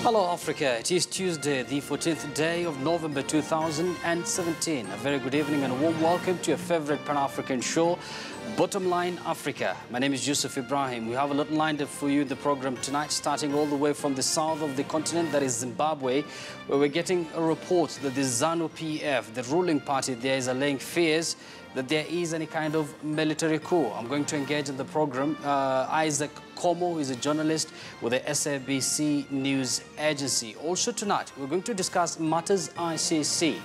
Hello Africa, it is Tuesday, the 14th day of November 2017. A very good evening and a warm welcome to your favorite Pan-African show, Bottomline Africa. My name is Yusuf Ibrahim. We have a lot lined up for you in the program tonight, starting all the way from the south of the continent, that is Zimbabwe, where we're getting a report that the ZANU-PF, the ruling party there, is allaying fears that there is any kind of military coup. I'm going to engage in the program. Isaac Como, who is a journalist with the SABC News Agency. Also tonight, we're going to discuss matters ICC.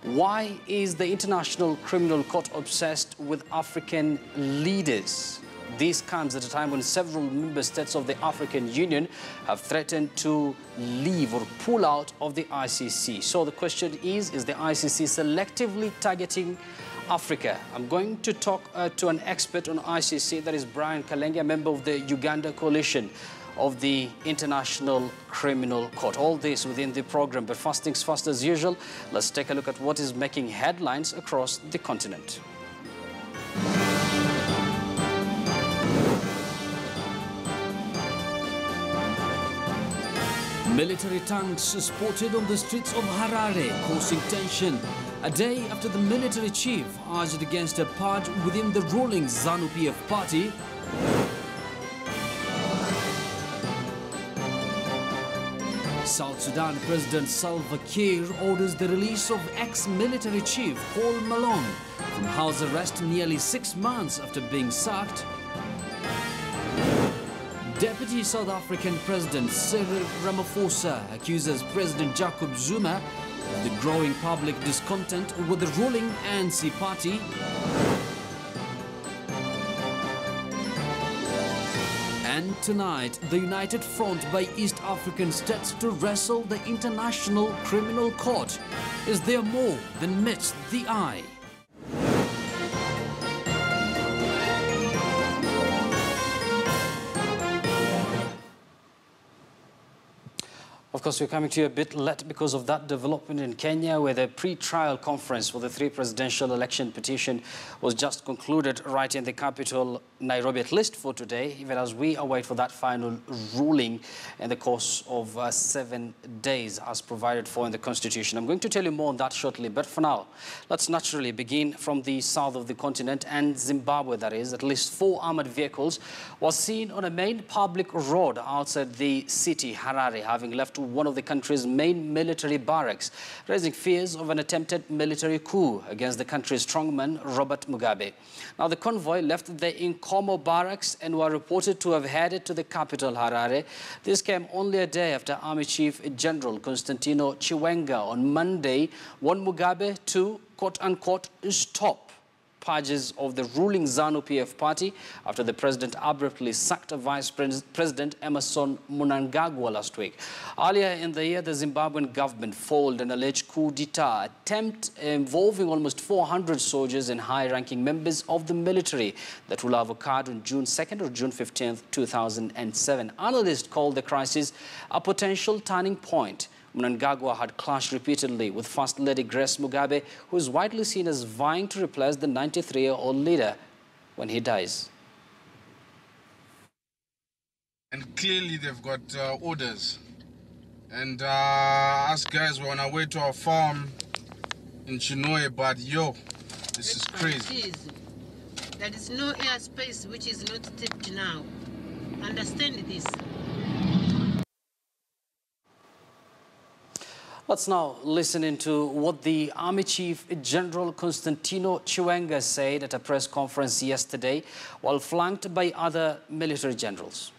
Why is the International Criminal Court obsessed with African leaders? This comes at a time when several member states of the African Union have threatened to leave or pull out of the ICC. So the question is the ICC selectively targeting Africa? I'm going to talk to an expert on ICC, that is Brian Kalenge, a member of the Uganda coalition of the International Criminal Court. All this within the program, but first things first, as usual, let's take a look at what is making headlines across the continent. Military tanks spotted on the streets of Harare, causing tension. A day after the military chief urged against a purge within the ruling ZANU-PF party. South Sudan President Salva Kiir orders the release of ex-military chief Paul Malone from house arrest nearly 6 months after being sacked. Deputy South African President Cyril Ramaphosa accuses President Jacob Zuma of the growing public discontent with the ruling ANC party. And tonight, the United Front by East African states to wrestle the International Criminal Court. Is there more than meets the eye? Of course, we're coming to you a bit late because of that development in Kenya, where the pre-trial conference for the 3 presidential election petition was just concluded right in the capital, Nairobi, at least for today, even as we await for that final ruling in the course of 7 days as provided for in the Constitution. I'm going to tell you more on that shortly, but for now, let's naturally begin from the south of the continent and Zimbabwe, that is. At least 4 armored vehicles were seen on a main public road outside the city, Harare, having left one of the country's main military barracks, raising fears of an attempted military coup against the country's strongman, Robert Mugabe. Now, the convoy left the Nkomo barracks and were reported to have headed to the capital, Harare. This came only a day after Army Chief General Constantino Chiwenga on Monday warned Mugabe to, quote-unquote, stop purges of the ruling ZANU-PF party after the president abruptly sacked Vice President Emerson Mnangagwa last week. Earlier in the year, the Zimbabwean government foiled an alleged coup d'etat attempt involving almost 400 soldiers and high-ranking members of the military that will have occurred on June 2nd or June 15th, 2007. Analysts called the crisis a potential turning point. Mnangagwa had clashed repeatedly with First Lady Grace Mugabe, who is widely seen as vying to replace the 93-year-old leader when he dies. And clearly they've got orders. And us guys were on our way to our farm in Chinoe, but yo, this is crazy. There is no airspace which is not tipped now. Understand this. Let's now listen into what the Army Chief General Constantino Chiwenga said at a press conference yesterday while flanked by other military generals.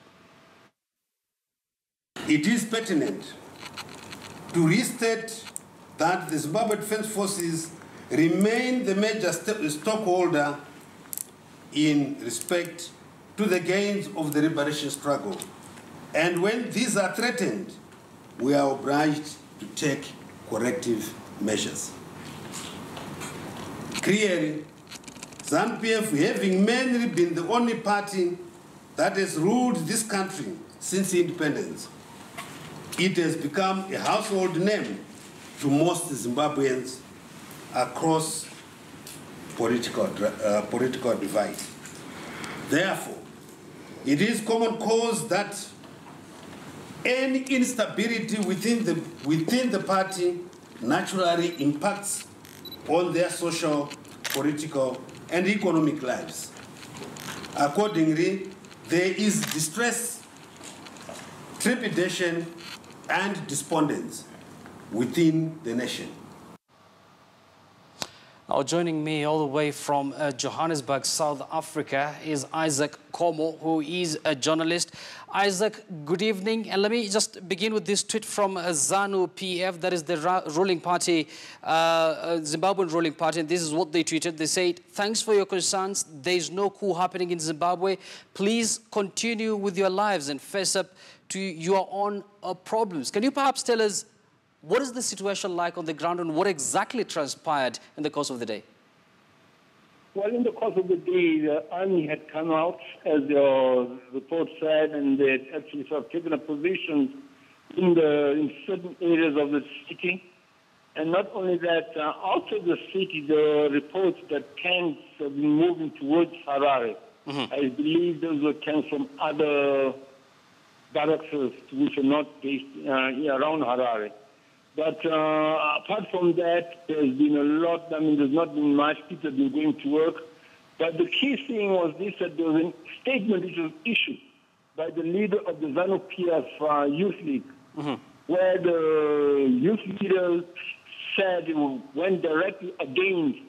It is pertinent to restate that the Zimbabwe Defense Forces remain the major stockholder in respect to the gains of the liberation struggle. And when these are threatened, we are obliged to take corrective measures. Clearly, ZANU-PF, having mainly been the only party that has ruled this country since independence, it has become a household name to most Zimbabweans across political divide. Therefore, it is common cause that Any instability within the party naturally impacts on their social, political, and economic lives. Accordingly, there is distress, trepidation, and despondence within the nation. Now, joining me all the way from Johannesburg, South Africa, is Isaac Komo, who is a journalist. Isaac, good evening. And let me just begin with this tweet from ZANU-PF, that is the ruling party, Zimbabwean ruling party. And this is what they tweeted. They said, "Thanks for your concerns. There is no coup happening in Zimbabwe. Please continue with your lives and face up to your own problems." Can you perhaps tell us what is the situation like on the ground and what exactly transpired in the course of the day? Well, in the course of the day, the army had come out, as your report said, and they had actually sort of taken a position in certain areas of the city. And not only that, outside the city, there were reports that tanks have been moving towards Harare. I believe those were tanks from other barracks which are not based around Harare. But apart from that, there's been a lot. I mean, there's not been much. People have been going to work. But the key thing was this, that there was a statement which was issued by the leader of the ZANU-PF Youth League, where the youth leader said it went directly against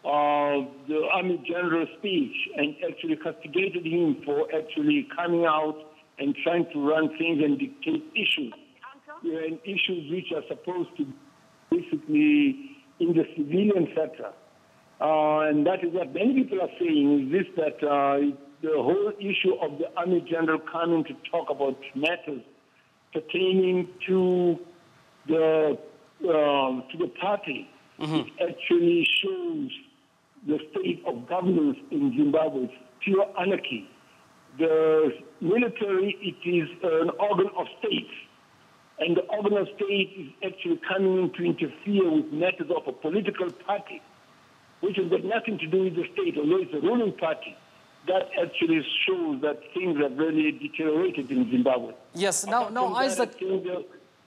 the Army General's speech and actually castigated him for actually coming out and trying to run things and dictate issues. And issues which are supposed to basically in the civilian sector. And that is what many people are saying, is this, that the whole issue of the Army General coming to talk about matters pertaining to the party actually shows the state of governance in Zimbabwe. It's pure anarchy. The military, it is an organ of state. And the organ of state is actually coming in to interfere with matters of a political party, which has got nothing to do with the state, although it's a ruling party. That actually shows that things have really deteriorated in Zimbabwe. Yes, now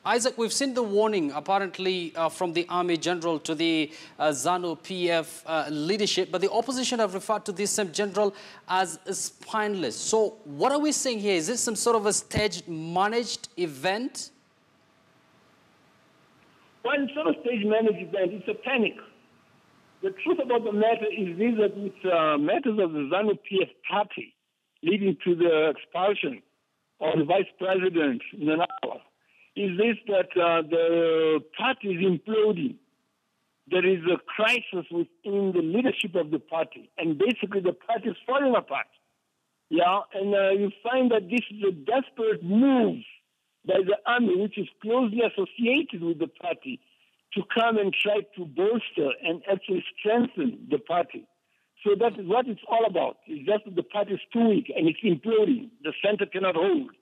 Isaac, we've seen the warning, apparently, from the Army General to the ZANU-PF leadership, but the opposition have referred to this same general as spineless. So what are we saying here? Is this some sort of a staged, managed event? Well, it's not a stage-managed event, it's a panic. The truth about the matter is this, that with matters of the ZANU-PF party leading to the expulsion of the vice president, Nanawa, is this, that the party is imploding. There is a crisis within the leadership of the party, and basically the party is falling apart. Yeah, and you find that this is a desperate move by the army, which is closely associated with the party, to come and try to bolster and actually strengthen the party. So that is what it's all about. It's just that the party is too weak and it's imploding. The center cannot hold.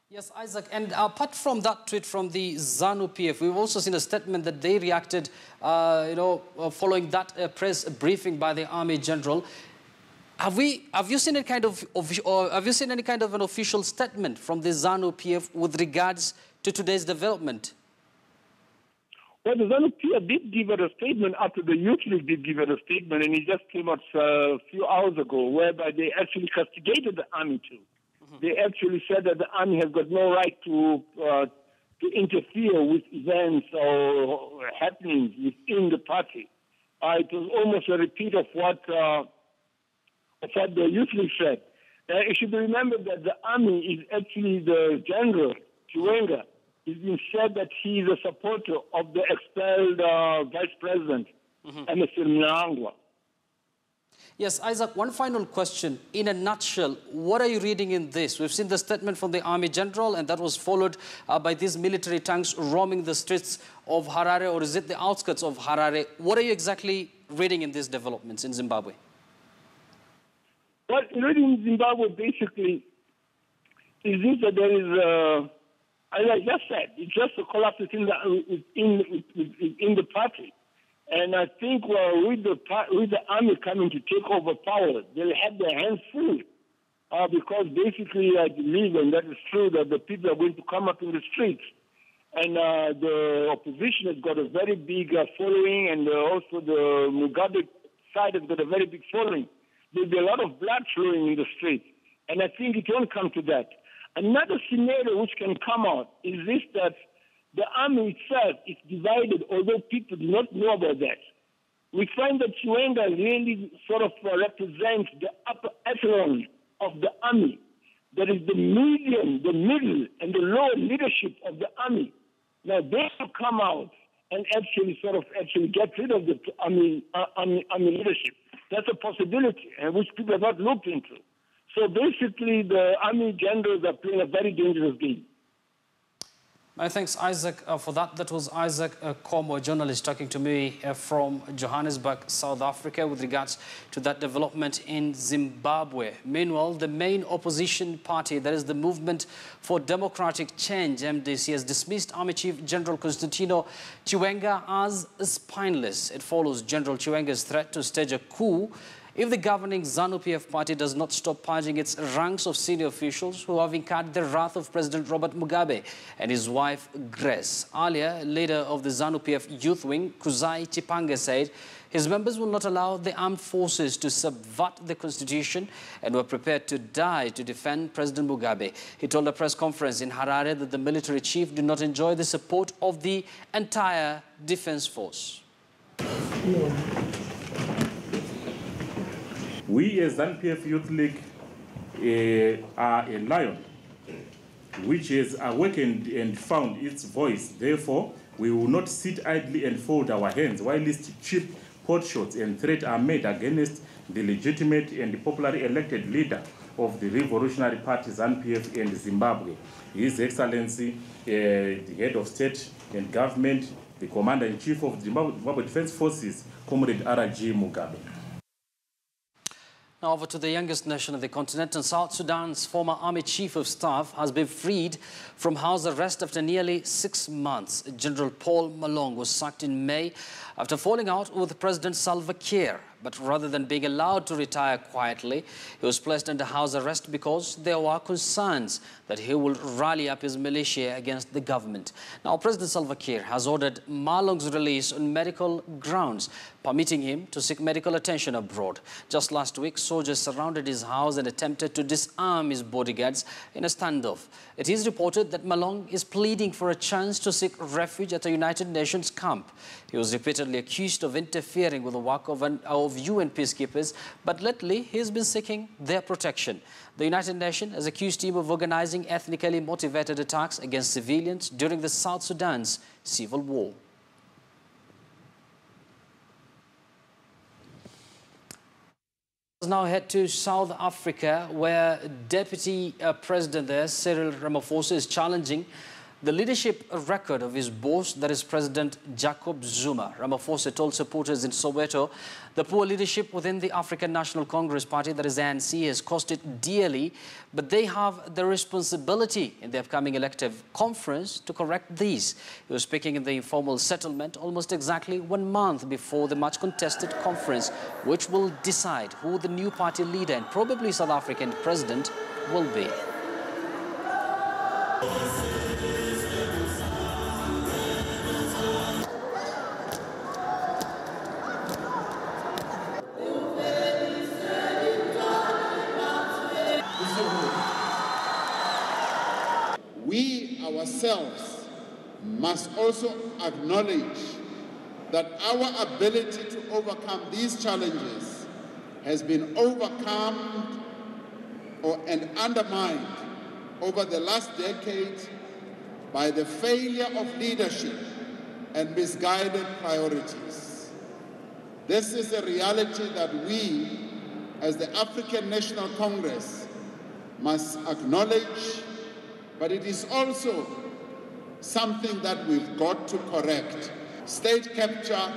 Yes, Isaac, and apart from that tweet from the ZANU-PF, we've also seen a statement that they reacted, following that press briefing by the Army General. Have you seen any kind of an official statement from the ZANU-PF with regards to today's development? Well, the ZANU-PF did give a statement after the Youth League did give a statement, and it just came out a few hours ago, whereby they actually castigated the army too. They actually said that the army has got no right to interfere with events or happenings within the party. It was almost a repeat of what the Youth League said. It should be remembered that the army is actually the general, Chiwenga. It's been said that he is a supporter of the expelled vice president, Emerson Mnangagwa. Yes, Isaac, one final question. In a nutshell, what are you reading in this? We've seen the statement from the Army General, and that was followed by these military tanks roaming the streets of Harare, or is it the outskirts of Harare? What are you exactly reading in these developments in Zimbabwe? Well, reading in Zimbabwe basically is this, that there is, as I just said, it's just a collapse within the party. And I think with the army coming to take over power, they'll have their hands full because basically I believe, and that is true, that the people are going to come up in the streets. And the opposition has got a very big following, and also the Mugabe side has got a very big following. There'll be a lot of blood flowing in the street, and I think it won't come to that. Another scenario which can come out is this, that the army itself is divided, although people do not know about that. We find that Chiwenga really sort of represents the upper echelon of the army. That is the medium, the middle, and the lower leadership of the army. Now they will come out and actually get rid of the army leadership. That's a possibility, which people have not looked into. So basically, the army generals are playing a very dangerous game. Thanks, Isaac, for that. That was Isaac Como, a journalist, talking to me from Johannesburg, South Africa, with regards to that development in Zimbabwe. Meanwhile, the main opposition party, that is the Movement for Democratic Change, MDC, has dismissed Army Chief General Constantino Chiwenga as spineless. It follows General Chiwenga's threat to stage a coup if the governing ZANU-PF party does not stop purging its ranks of senior officials who have incurred the wrath of President Robert Mugabe and his wife Grace. Earlier, leader of the ZANU-PF youth wing, Kuzai Chipanga, said his members will not allow the armed forces to subvert the constitution and were prepared to die to defend President Mugabe. He told a press conference in Harare that the military chief did not enjoy the support of the entire defense force. We as ZANU-PF Youth League are a lion which has awakened and found its voice. Therefore, we will not sit idly and fold our hands while these cheap potshots and threats are made against the legitimate and popularly elected leader of the Revolutionary Party, ZANU-PF, in Zimbabwe. His Excellency, the head of state and government, the Commander-in-Chief of the Zimbabwe Defense Forces, Comrade R.G. Mugabe. Now over to the youngest nation of the continent, and South Sudan's former army chief of staff has been freed from house arrest after nearly 6 months. General Paul Malong was sacked in May after falling out with President Salva Kiir. But rather than being allowed to retire quietly, he was placed under house arrest because there were concerns that he will rally up his militia against the government. Now, President Salva Kiir has ordered Malong's release on medical grounds, permitting him to seek medical attention abroad. Just last week, soldiers surrounded his house and attempted to disarm his bodyguards in a standoff. It is reported that Malong is pleading for a chance to seek refuge at a United Nations camp. He was repeatedly accused of interfering with the work of UN peacekeepers, but lately he has been seeking their protection. The United Nations has accused him of organizing ethnically motivated attacks against civilians during the South Sudan's civil war. Let's now head to South Africa, where Deputy President there, Cyril Ramaphosa, is challenging the leadership record of his boss, that is President Jacob Zuma. Ramaphosa told supporters in Soweto the poor leadership within the African National Congress Party, that is ANC, has cost it dearly, but they have the responsibility in the upcoming elective conference to correct these. He was speaking in the informal settlement almost exactly 1 month before the much contested conference, which will decide who the new party leader and probably South African president will be. We ourselves must also acknowledge that our ability to overcome these challenges has been overcome and undermined over the last decade by the failure of leadership and misguided priorities. This is a reality that we, as the African National Congress, must acknowledge, but it is also something that we've got to correct. State capture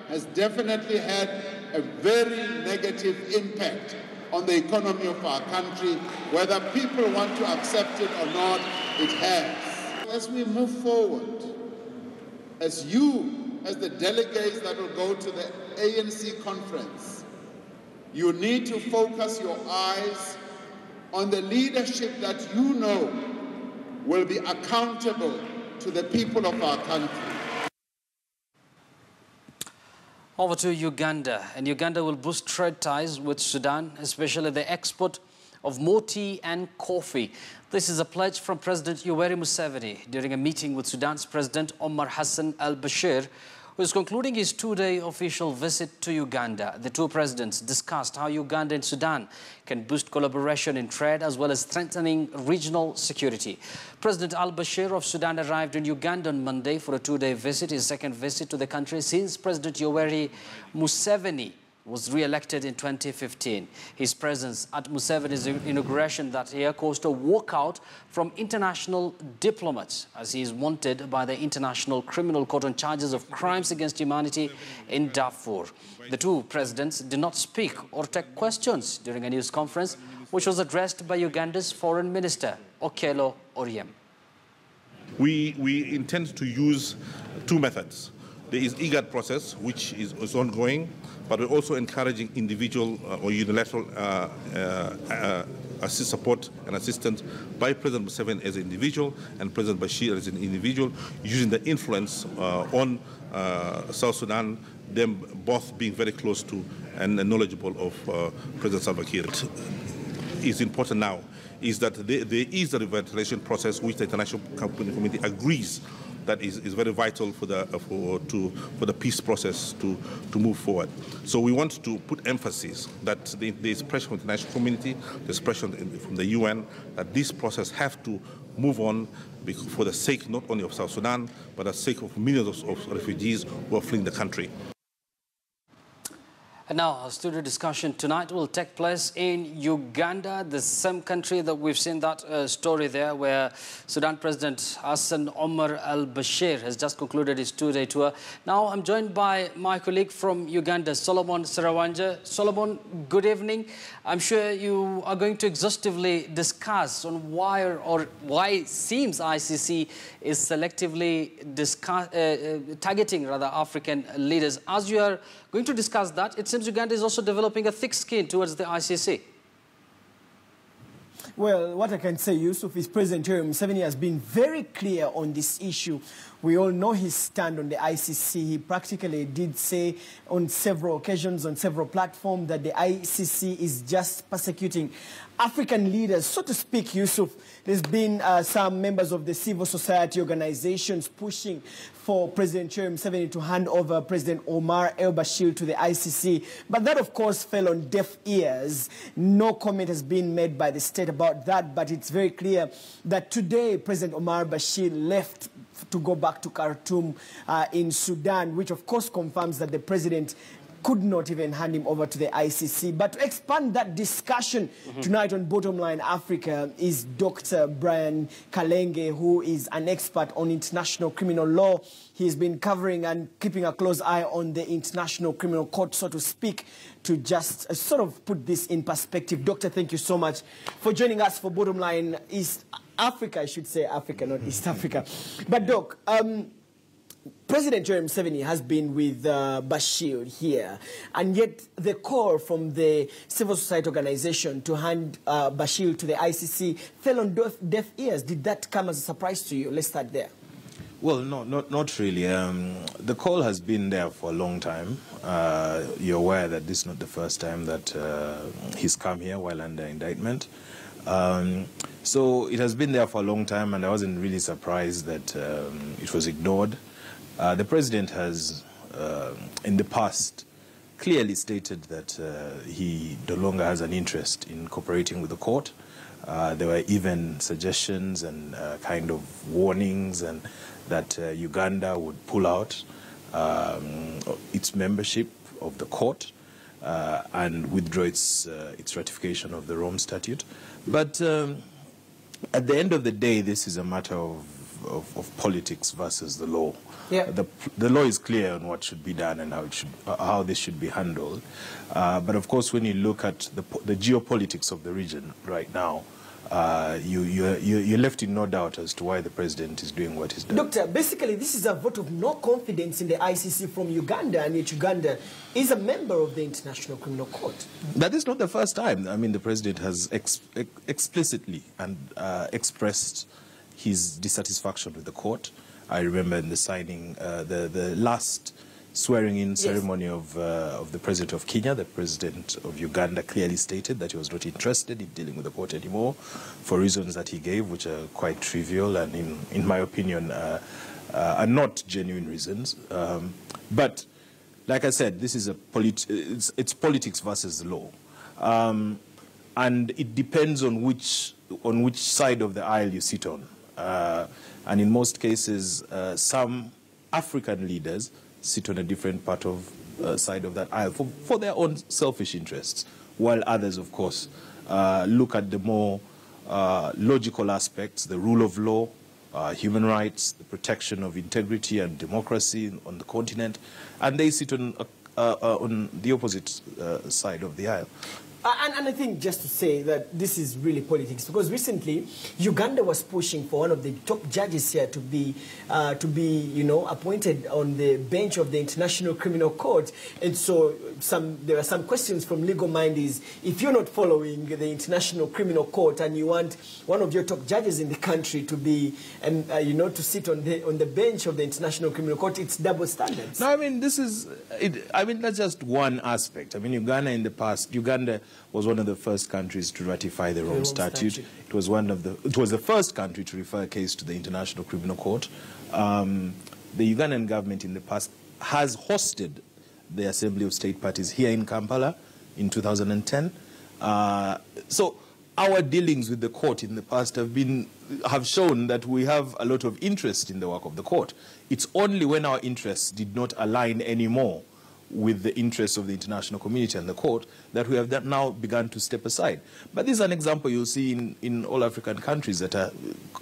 has definitely had a very negative impact on the economy of our country. Whether people want to accept it or not, it has. As we move forward, as the delegates that will go to the ANC conference, you need to focus your eyes on the leadership that you know will be accountable to the people of our country. Over to Uganda, and Uganda will boost trade ties with Sudan, especially the export of more tea and coffee. This is a pledge from President Yoweri Museveni during a meeting with Sudan's President Omar Hassan al-Bashir, who is concluding his two-day official visit to Uganda. The two presidents discussed how Uganda and Sudan can boost collaboration in trade as well as strengthening regional security. President al-Bashir of Sudan arrived in Uganda on Monday for a two-day visit, his second visit to the country since President Yoweri Museveni was re-elected in 2015. His presence at Museveni's inauguration that year caused a walkout from international diplomats, as he is wanted by the International Criminal Court on charges of crimes against humanity in Darfur. The two presidents did not speak or take questions during a news conference, which was addressed by Uganda's Foreign Minister, Okello Oryem. We intend to use two methods. There is IGAD process, which is ongoing, but we're also encouraging individual or unilateral support and assistance by President Museveni as an individual and President Bashir as an individual, using the influence on South Sudan, them both being very close to and knowledgeable of President Salva Kiir. Is important now is that there is a revitalization process which the international community agrees that is very vital for the peace process to move forward. So we want to put emphasis that there is pressure from the international community, there's pressure from the UN, that this process have to move on for the sake not only of South Sudan, but the sake of millions of refugees who are fleeing the country. And now our studio discussion tonight will take place in Uganda, the same country that we've seen that story there, where Sudan President Hassan Omar al-Bashir has just concluded his two-day tour. Now I'm joined by my colleague from Uganda, Solomon Sarawanja. Solomon, good evening. I'm sure you are going to exhaustively discuss on why it seems ICC is selectively targeting African leaders. As you are going to discuss that, it seems Uganda is also developing a thick skin towards the ICC. Well, what I can say, Yusuf, is President Yoweri Museveni has been very clear on this issue. We all know his stand on the ICC. He practically did say on several occasions, on several platforms, that the ICC is just persecuting African leaders, so to speak, Yusuf. There's been some members of the civil society organizations pushing for President Yoweri Museveni to hand over President Omar al-Bashir to the ICC. But that, of course, fell on deaf ears. No comment has been made by the state about that, but it's very clear that today President Omar al-Bashir left to go back to Khartoum in Sudan, which of course confirms that the president could not even hand him over to the ICC. But to expand that discussion tonight on Bottomline Africa is Dr. Brian Kalenge, who is an expert on international criminal law. He's been covering and keeping a close eye on the International Criminal Court, so to speak, to just sort of put this in perspective. Doctor, thank you so much for joining us for Bottomline East Africa. I should say Africa, not East Africa. But Doc, President Yoweri Museveni has been with Bashir here, and yet the call from the civil society organization to hand Bashir to the ICC fell on deaf ears. Did that come as a surprise to you? Let's start there. Well, no, not really. The call has been there for a long time. You're aware that this is not the first time that he's come here while under indictment. So it has been there for a long time, and I wasn't really surprised that it was ignored. The president has, in the past, clearly stated that he no longer has an interest in cooperating with the court. There were even suggestions and kind of warnings and that Uganda would pull out its membership of the court and withdraw its ratification of the Rome Statute. But at the end of the day, this is a matter of politics versus the law. Yeah. The law is clear on what should be done and how this should be handled. But of course, when you look at the geopolitics of the region right now, you're left in no doubt as to why the president is doing what he's doing. Doctor, basically this is a vote of no confidence in the ICC from Uganda, and yet Uganda is a member of the International Criminal Court. That is not the first time. I mean, the president has explicitly and expressed his dissatisfaction with the court. I remember in the signing, the last swearing-in ceremony of the president of Kenya, the president of Uganda clearly stated that he was not interested in dealing with the court anymore for reasons that he gave, which are quite trivial and, in my opinion, are not genuine reasons. But, like I said, this is it's politics versus law. And it depends on which side of the aisle you sit on. And in most cases, some African leaders sit on a different part of side of that aisle for their own selfish interests, while others, of course, look at the more logical aspects, the rule of law, human rights, the protection of integrity and democracy on the continent, and they sit on the opposite side of the aisle. And I think just to say that this is really politics, because recently Uganda was pushing for one of the top judges here to be appointed on the bench of the International Criminal Court. And so there are some questions from legal mind is, if you're not following the International Criminal Court and you want one of your top judges in the country to be, to sit on the bench of the International Criminal Court, it's double standards. No, I mean, that's just one aspect. I mean, Uganda was one of the first countries to ratify the Rome Statute. It was the first country to refer a case to the International Criminal Court. The Ugandan government in the past has hosted the Assembly of State Parties here in Kampala in 2010. So our dealings with the court in the past have shown that we have a lot of interest in the work of the court. It's only when our interests did not align anymore with the interests of the international community and the court that we have now begun to step aside. But this is an example you'll see in all African countries that are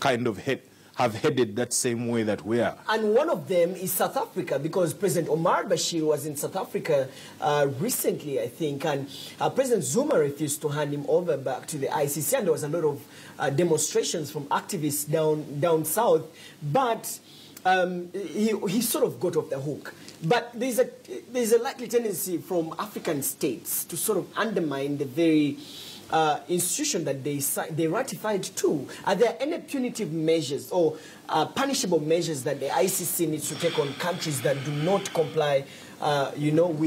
kind of have headed that same way that we are. And one of them is South Africa, because President Omar Bashir was in South Africa recently, I think, and President Zuma refused to hand him over back to the ICC, and there was a lot of demonstrations from activists down south, but he sort of got off the hook. But there's a likely tendency from African states to sort of undermine the very institution that they ratified too. Are there any punitive measures or punishable measures that the ICC needs to take on countries that do not comply, with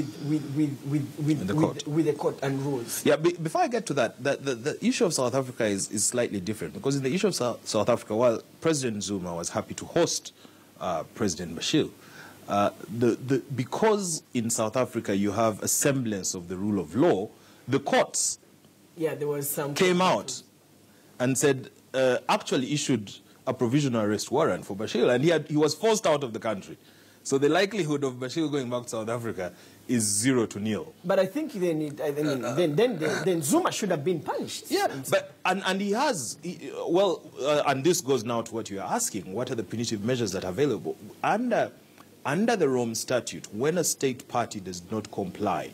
the court and rules? Yeah. Before I get to that, the issue of South Africa is slightly different, because in the issue of South Africa, while President Zuma was happy to host President Bashir, because in South Africa you have a semblance of the rule of law, the courts came out and said, actually issued a provisional arrest warrant for Bashir, and he was forced out of the country. So the likelihood of Bashir going back to South Africa is 0 to 0. But I think then Zuma should have been punished. Yeah, but and he has. And this goes now to what you are asking: what are the punitive measures that are available under the Rome Statute? When a state party does not comply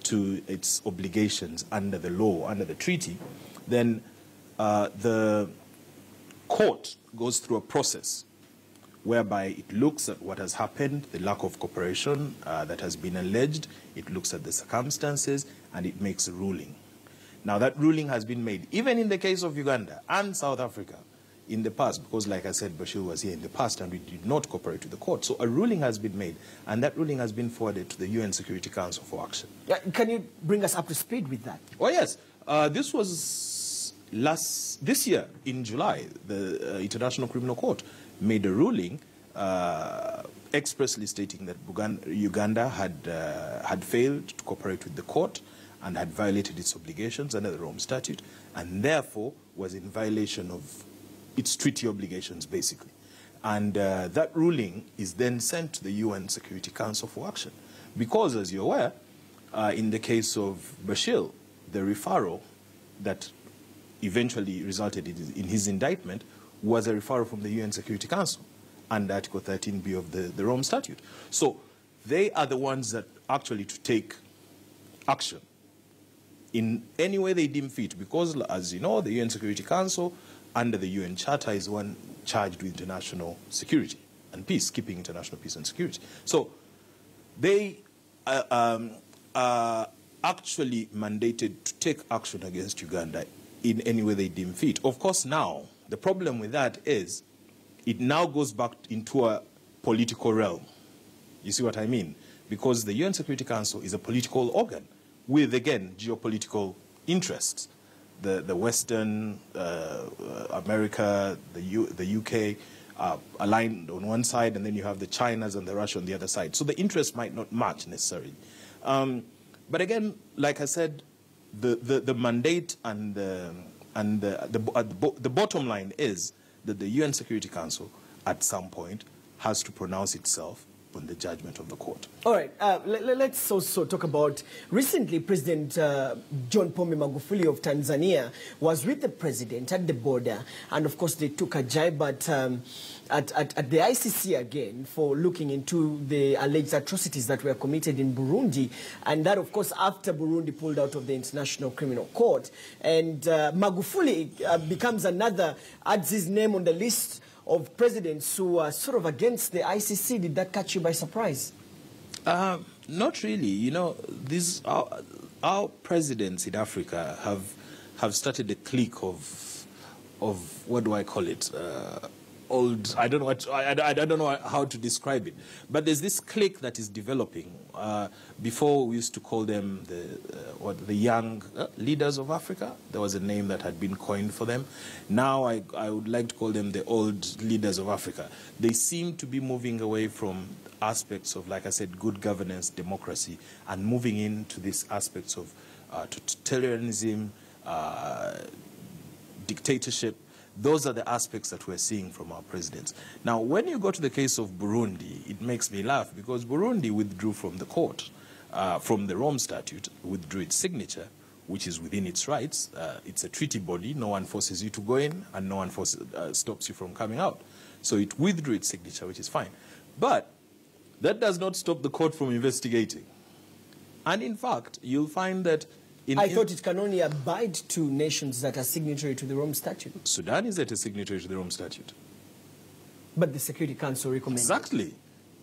to its obligations under the law, under the treaty, then the court goes through a process whereby it looks at what has happened, the lack of cooperation that has been alleged, it looks at the circumstances, and it makes a ruling. Now, that ruling has been made, even in the case of Uganda and South Africa in the past, because, like I said, Bashir was here in the past and we did not cooperate with the court. So a ruling has been made, and that ruling has been forwarded to the UN Security Council for action. Can you bring us up to speed with that? Oh, yes. This was this year, in July, the International Criminal Court made a ruling expressly stating that Uganda had failed to cooperate with the court and had violated its obligations under the Rome Statute, and therefore was in violation of its treaty obligations, basically. And that ruling is then sent to the UN Security Council for action. Because, as you're aware, in the case of Bashir, the referral that eventually resulted in his indictment was a referral from the UN Security Council under Article 13B of the Rome Statute. So they are the ones that actually to take action in any way they deem fit, because, as you know, the UN Security Council, under the UN Charter, is one charged with international security and peace, keeping international peace and security. So they are actually mandated to take action against Uganda in any way they deem fit. Of course, now, the problem with that is it now goes back into a political realm. You see what I mean? Because the UN Security Council is a political organ with, again, geopolitical interests. The Western, America, the UK aligned on one side, and then you have the Chinas and the Russia on the other side. So the interests might not match necessarily. But again, like I said, the mandate and the bottom line is that the UN Security Council, at some point, has to pronounce itself on the judgment of the court. All right, let's also talk about, recently President John Pombe Magufuli of Tanzania was with the president at the border, and of course they took a jibe at the ICC again for looking into the alleged atrocities that were committed in Burundi, and that of course after Burundi pulled out of the International Criminal Court. And Magufuli becomes another, adds his name on the list of presidents who are sort of against the ICC. Did that catch you by surprise? Not really. You know, these our presidents in Africa have started a clique of what do I call it? Old. I don't know what. I don't know how to describe it. But there's this clique that is developing. Before we used to call them the young leaders of Africa. There was a name that had been coined for them. Now I would like to call them the old leaders of Africa. They seem to be moving away from aspects of, like I said, good governance, democracy, and moving into these aspects of totalitarianism, dictatorship. Those are the aspects that we're seeing from our presidents. Now, when you go to the case of Burundi, it makes me laugh because Burundi withdrew from the court, from the Rome Statute, withdrew its signature, which is within its rights. It's a treaty body. No one forces you to go in, and no one stops you from coming out. So it withdrew its signature, which is fine. But that does not stop the court from investigating. And in fact, you'll find that I thought it can only abide to nations that are signatory to the Rome Statute. Sudan is a signatory to the Rome Statute. But the Security Council recommended. Exactly.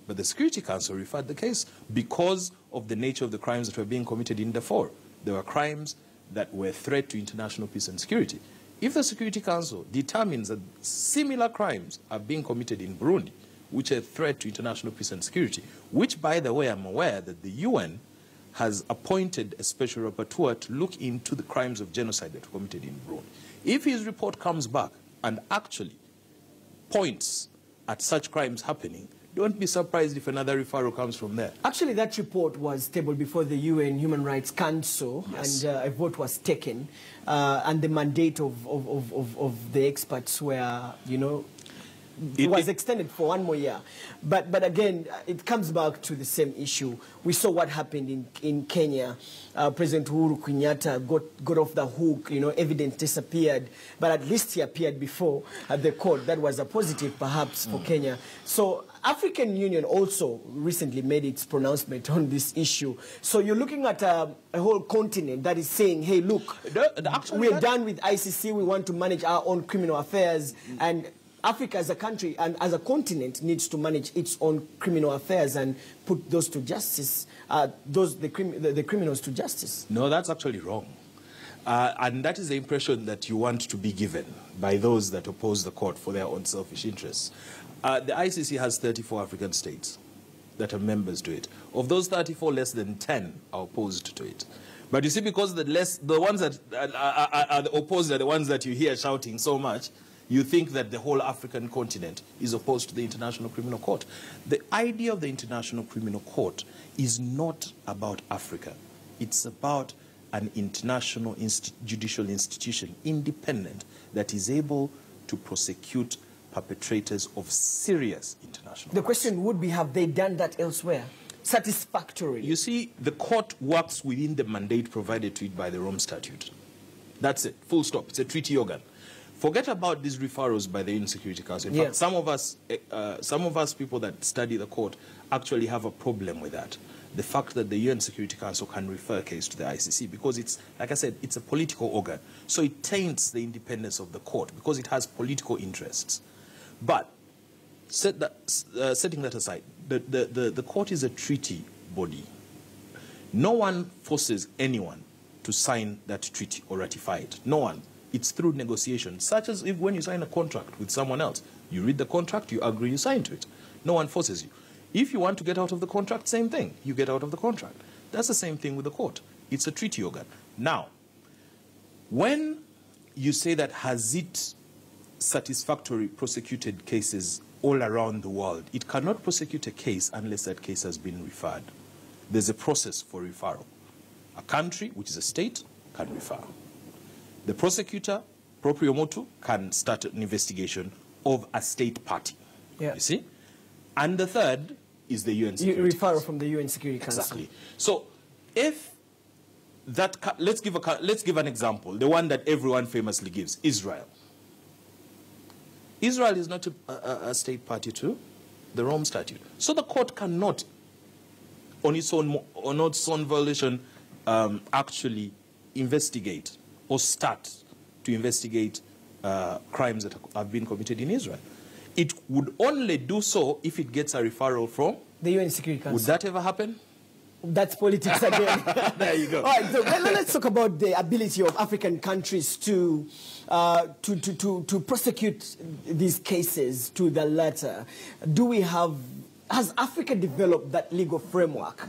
But the Security Council referred the case because of the nature of the crimes that were being committed in Darfur. There were crimes that were a threat to international peace and security. If the Security Council determines that similar crimes are being committed in Burundi, which are a threat to international peace and security, which, by the way, I'm aware that the UN has appointed a special rapporteur to look into the crimes of genocide that were committed in Burundi. If his report comes back and actually points at such crimes happening, don't be surprised if another referral comes from there. Actually, that report was tabled before the UN Human Rights Council, yes. And a vote was taken, and the mandate of the experts were, you know, it was extended for 1 more year. But again, it comes back to the same issue. We saw what happened in Kenya. President Uhuru Kenyatta got off the hook, you know, evidence disappeared. But at least he appeared before at the court. That was a positive, perhaps, for Kenya. So African Union also recently made its pronouncement on this issue. So you're looking at a whole continent that is saying, hey, look, we're done with ICC. We want to manage our own criminal affairs. And Africa as a country and as a continent needs to manage its own criminal affairs and put those to justice, the criminals to justice. No, that's actually wrong. And that is the impression that you want to be given by those that oppose the court for their own selfish interests. The ICC has 34 African states that are members to it. Of those 34, less than 10 are opposed to it. But you see, because the ones that are opposed are the ones that you hear shouting so much, you think that the whole African continent is opposed to the International Criminal Court. The idea of the International Criminal Court is not about Africa. It's about an international judicial institution, independent, that is able to prosecute perpetrators of serious international crimes. Question would be, have they done that elsewhere? Satisfactorily? You see, the court works within the mandate provided to it by the Rome Statute. That's it, full stop. It's a treaty organ. Forget about these referrals by the UN Security Council. In fact, some of us people that study the court actually have a problem with that. the fact that the UN Security Council can refer a case to the ICC, because it's, like I said, it's a political organ. So it taints the independence of the court because it has political interests. But setting that aside, the court is a treaty body. No one forces anyone to sign that treaty or ratify it. No one. It's through negotiation, such as if when you sign a contract with someone else, you read the contract, you agree, you sign to it. No one forces you. If you want to get out of the contract, same thing. You get out of the contract. That's the same thing with the court. It's a treaty organ. Now, when you say that has it satisfactorily prosecuted cases all around the world, it cannot prosecute a case unless that case has been referred. There's a process for referral. A country, which is a state, can refer. The prosecutor, proprio motu, can start an investigation of a state party. Yeah. You see? And the third is the UN Security Council. Referral from the UN Security Council. Exactly. So, if that, let's give an example, the one that everyone famously gives, Israel. Israel is not a state party to the Rome Statute. So the court cannot, on its own violation, actually investigate or start to investigate crimes that have been committed in Israel. It would only do so if it gets a referral from the UN Security Council. Would that ever happen? That's politics again. There you go. All right, so let's talk about the ability of African countries to prosecute these cases to the letter. Has Africa developed that legal framework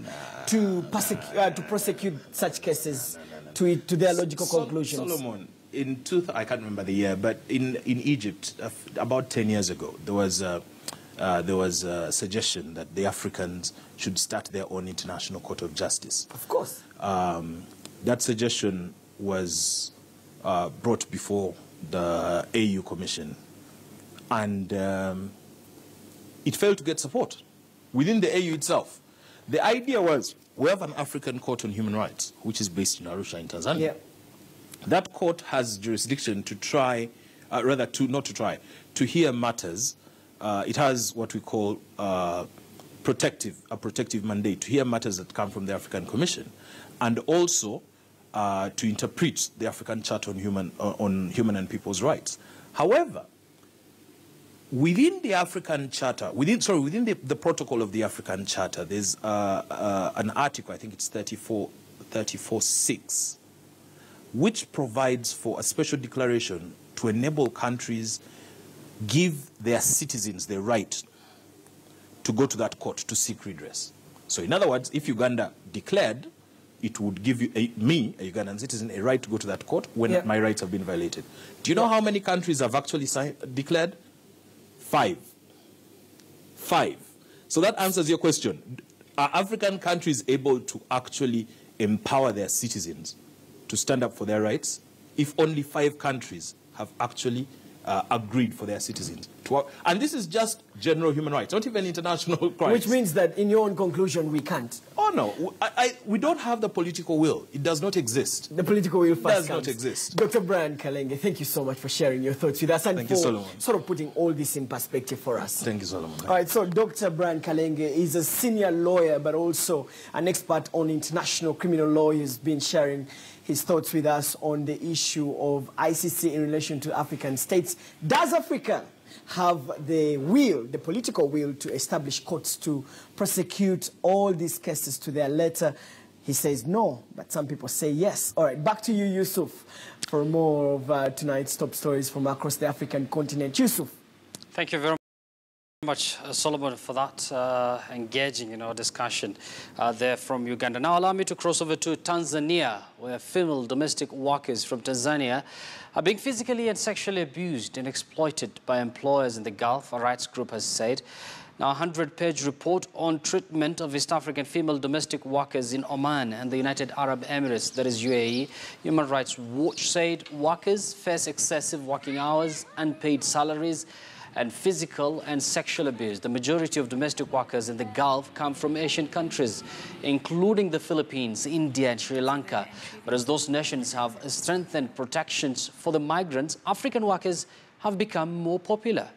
to prosecute such cases to their logical conclusions? Solomon, I can't remember the year, but in Egypt, about 10 years ago, there was a suggestion that the Africans should start their own international court of justice. Of course. That suggestion was brought before the AU Commission, and it failed to get support within the AU itself. The idea was, we have an African Court on Human Rights, which is based in Arusha in Tanzania. Yeah. That court has jurisdiction to try, to hear matters. It has what we call a protective mandate to hear matters that come from the African Commission, and also to interpret the African Charter on Human and People's Rights. However, within the African Charter, within the protocol of the African Charter, there's an article, I think it's 34.6, which provides for a special declaration to enable countries give their citizens the right to go to that court to seek redress. So in other words, if Uganda declared, it would give you me, a Ugandan citizen, a right to go to that court when my rights have been violated. Do you know how many countries have actually declared? 5. So that answers your question. Are African countries able to actually empower their citizens to stand up for their rights if only 5 countries have actually agreed for their citizens to work? And this is just general human rights, not even international crimes. Which means that, in your own conclusion, we can't. Oh, no. We don't have the political will. It does not exist. The political will does not exist. Dr. Brian Kalenge, thank you so much for sharing your thoughts with us and thank you, Solomon, sort of putting all this in perspective for us. Thank you, Solomon. All right, so Dr. Brian Kalenge is a senior lawyer, but also an expert on international criminal law. He's been sharing his thoughts with us on the issue of ICC in relation to African states. Does Africa have the will, the political will, to establish courts to prosecute all these cases to their letter? He says no, but some people say yes. All right, back to you, Yusuf, for more of tonight's top stories from across the African continent. Yusuf. Thank you very much, Solomon, for that engaging discussion there from Uganda. Now allow me to cross over to Tanzania, where female domestic workers from Tanzania are being physically and sexually abused and exploited by employers in the Gulf, a rights group has said. Now, a 100-page report on treatment of East African female domestic workers in Oman and the United Arab Emirates, that is UAE. Human Rights Watch said workers face excessive working hours, unpaid salaries, and physical and sexual abuse. The majority of domestic workers in the Gulf come from Asian countries, including the Philippines, India, and Sri Lanka. But as those nations have strengthened protections for the migrants, African workers have become more popular.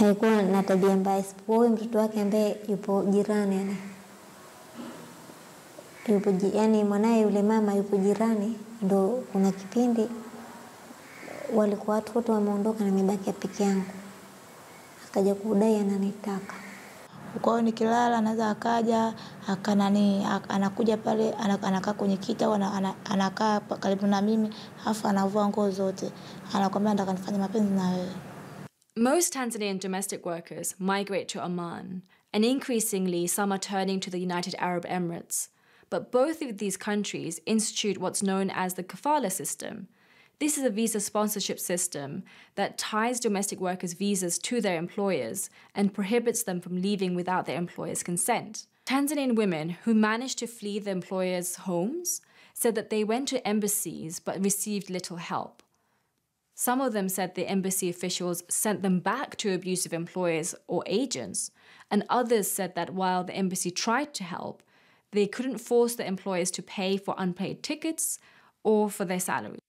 haikuwa na tabia mbaya, isipokuwa huyu mtoto wake ambaye yupo jirani, yani mwanae yule mama yupo jirani, ndo kuna kipindi walikuwa watu wote wameondoka na mibaki peke yangu, akaja kudai ananitaka. Kwa hiyo nikilala anaweza akaja anakuja pale anakaa kwenye kiti au anakaa karibu na mimi, afu anavua nguo zote, anakwambia nataka nifanye mapenzi na wewe. Most Tanzanian domestic workers migrate to Oman, and increasingly some are turning to the United Arab Emirates. But both of these countries institute what's known as the kafala system. This is a visa sponsorship system that ties domestic workers' visas to their employers and prohibits them from leaving without their employer's consent. Tanzanian women who managed to flee their employers' homes said that they went to embassies but received little help. Some of them said the embassy officials sent them back to abusive employers or agents, and others said that while the embassy tried to help, they couldn't force the employers to pay for unpaid tickets or for their salaries.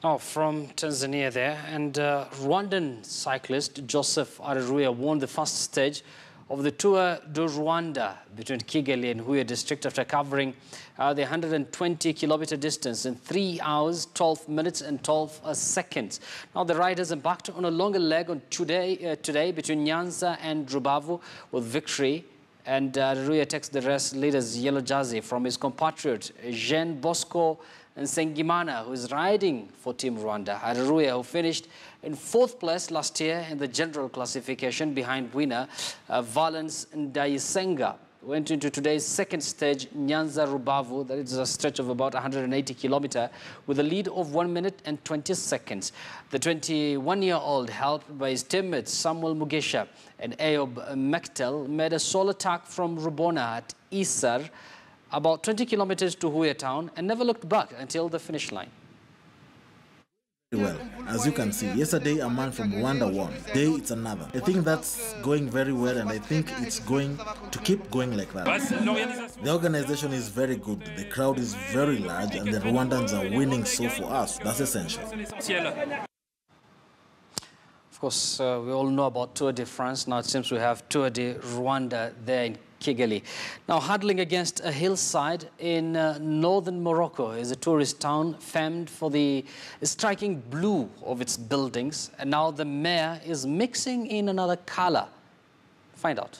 Now, from Tanzania there, and Rwandan cyclist Joseph Areruya won the first stage of the Tour de Rwanda between Kigali and Huye district after covering the 120-kilometer distance in 3 hours, 12 minutes and 12 seconds. Now, the riders embarked on a longer leg on today between Nyanza and Rubavu with victory. And Areruya takes the race leader's yellow jersey from his compatriot Jean Bosco Nsengimana, who is riding for Team Rwanda. Areruya, who finished in 4th place last year in the general classification behind winner Valence Ndayisenga, went into today's second stage, Nyanza Rubavu. That is a stretch of about 180 kilometers with a lead of 1 minute and 20 seconds. The 21-year-old, helped by his teammates Samuel Mugisha and Ayob Mektel, made a solo attack from Rubona at Isar, about 20 kilometers to Huye town, and never looked back until the finish line. Well, as you can see, yesterday a man from Rwanda won. Today it's another. I think that's going very well, and I think it's going to keep going like that. The organization is very good, the crowd is very large, and the Rwandans are winning, so for us, that's essential. Of course, we all know about Tour de France. Now it seems we have Tour de Rwanda there in Kigali. Now, huddling against a hillside in northern Morocco is a tourist town famed for the striking blue of its buildings. And now the mayor is mixing in another color. Find out.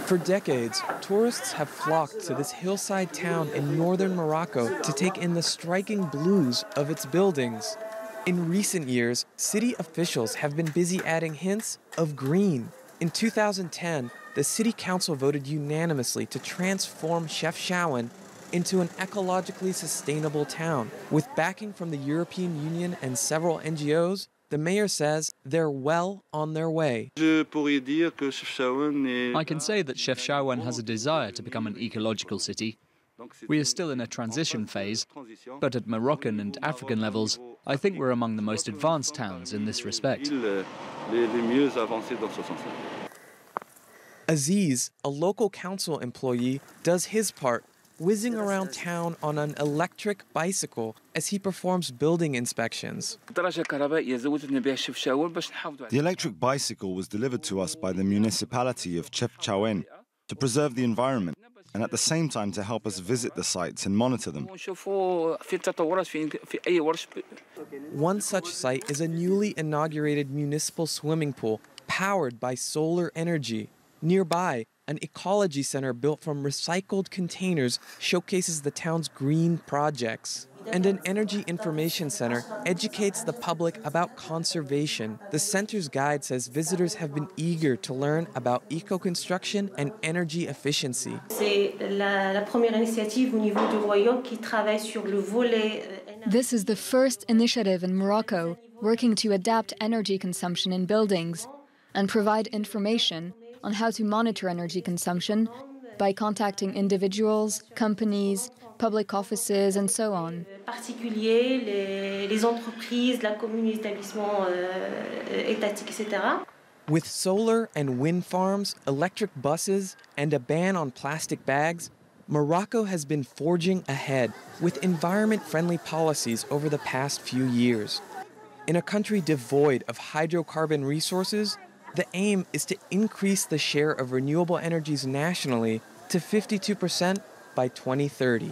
For decades, tourists have flocked to this hillside town in northern Morocco to take in the striking blues of its buildings. In recent years, city officials have been busy adding hints of green. In 2010, the city council voted unanimously to transform Chefchaouen into an ecologically sustainable town. With backing from the European Union and several NGOs, the mayor says they're well on their way. I can say that Chefchaouen has a desire to become an ecological city. We are still in a transition phase, but at Moroccan and African levels, I think we're among the most advanced towns in this respect. Aziz, a local council employee, does his part, whizzing around town on an electric bicycle as he performs building inspections. The electric bicycle was delivered to us by the municipality of Chefchaouen to preserve the environment and at the same time to help us visit the sites and monitor them. One such site is a newly inaugurated municipal swimming pool powered by solar energy. Nearby, an ecology center built from recycled containers showcases the town's green projects. And an energy information center educates the public about conservation. The center's guide says visitors have been eager to learn about eco-construction and energy efficiency. This is the first initiative in Morocco working to adapt energy consumption in buildings and provide information on how to monitor energy consumption by contacting individuals, companies, public offices, and so on. With solar and wind farms, electric buses, and a ban on plastic bags, Morocco has been forging ahead with environment-friendly policies over the past few years. In a country devoid of hydrocarbon resources, the aim is to increase the share of renewable energies nationally to 52% by 2030.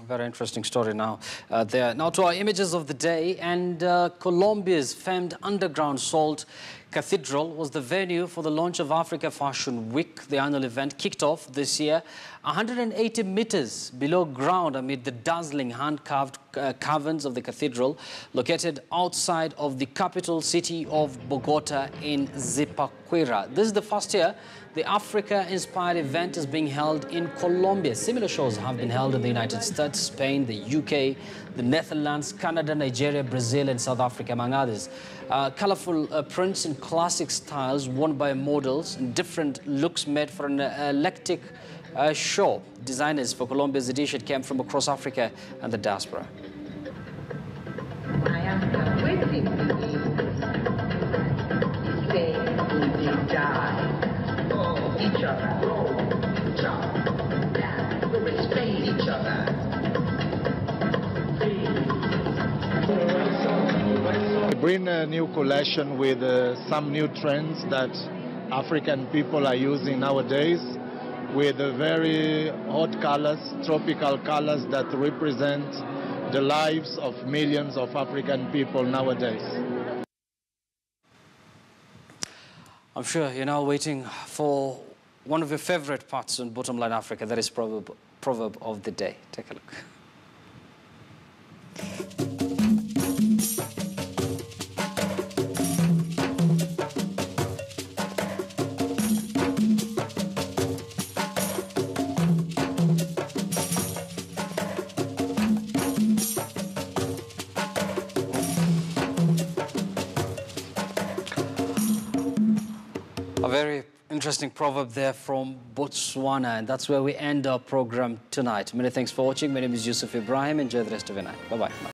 Very interesting story now there. Now to our images of the day, and Colombia's famed underground salt Cathedral was the venue for the launch of Africa Fashion Week. The annual event kicked off this year 180 meters below ground amid the dazzling hand-carved caverns of the cathedral located outside of the capital city of Bogota in Zipaquira. This is the first year the Africa-inspired event is being held in Colombia. Similar shows have been held in the United States, Spain, the UK, the Netherlands, Canada, Nigeria, Brazil, and South Africa, among others. Colorful prints in classic styles worn by models and different looks made for an eclectic show. Designers for Colombia's edition came from across Africa and the diaspora. Each other, respect each other. We bring a new collection with some new trends that African people are using nowadays, with very hot colors, tropical colors that represent the lives of millions of African people nowadays. I'm sure you're now waiting for one of your favorite parts on Bottomline Africa, that is proverb of the day. Take a look. A very interesting proverb there from Botswana, and that's where we end our program tonight. Many thanks for watching. My name is Yusuf Ibrahim. Enjoy the rest of your night. Bye-bye.